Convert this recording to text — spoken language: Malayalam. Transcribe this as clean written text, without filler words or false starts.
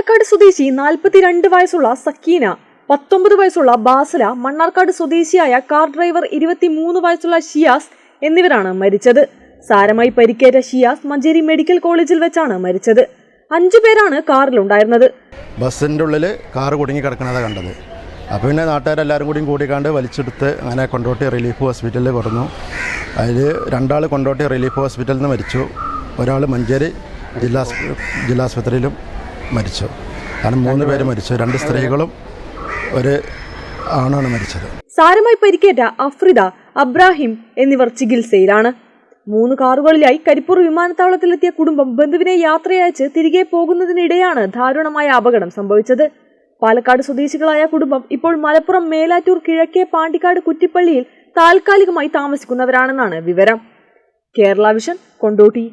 പാലക്കാട് സ്വദേശി 42 വയസ്സുള്ള സക്കീന, 19 വയസ്സുള്ള ബാസല, മണ്ണാർക്കാട് സ്വദേശിയായ കാർ ഡ്രൈവർ 23 വയസ്സുള്ള ഷിയാസ് എന്നിവരാണ് മരിച്ചത്. സാരമായി പരിക്കേറ്റ ഷിയാസ് മഞ്ചേരി മെഡിക്കൽ കോളേജിൽ വെച്ചാണ് മരിച്ചത്. 5 പേരാണ് കാറിലുണ്ടായിരുന്നത്. ബസ്സിൻ്റെ ഉള്ളിൽ കാർ കുടുങ്ങി കിടക്കുന്നതാണ് കണ്ടത്. അപ്പോൾ പിന്നെ നാട്ടുകാരെല്ലാവരും കൂടിക്കാണ്ട് വലിച്ചെടുത്ത് അങ്ങനെ കൊണ്ടോട്ടി റിലീഫ് ഹോസ്പിറ്റലിൽ കൊടുന്നു. അതിൽ 2 ആൾ കൊണ്ടോട്ടി റിലീഫ് ഹോസ്പിറ്റലിൽ നിന്ന് മരിച്ചു, ഒരാൾ മഞ്ചേരി ജില്ലാസ്പത്രിയിലും മരിച്ചു. കാരണം 3 പേര് മരിച്ചു, 2 സ്ത്രീകളും 1 ആണാണ് മരിച്ചത്. സാരമായി പരിക്കേറ്റ അഫ്രിദ, അബ്രാഹിം എന്നിവർ ചികിത്സയിലാണ്. 3 കാറുകളിലായി കരിപ്പൂർ വിമാനത്താവളത്തിലെത്തിയ കുടുംബം ബന്ധുവിനെ യാത്രയയച്ച് തിരികെ പോകുന്നതിനിടെയാണ് ദാരുണമായ അപകടം സംഭവിച്ചത്. പാലക്കാട് സ്വദേശികളായ കുടുംബം ഇപ്പോൾ മലപ്പുറം മേലാറ്റൂർ കിഴക്കേ പാണ്ടിക്കാട് കുറ്റിപ്പള്ളിയിൽ താൽക്കാലികമായി താമസിക്കുന്നവരാണെന്നാണ് വിവരം. കേരള വിഷൻ, കൊണ്ടോട്ടി.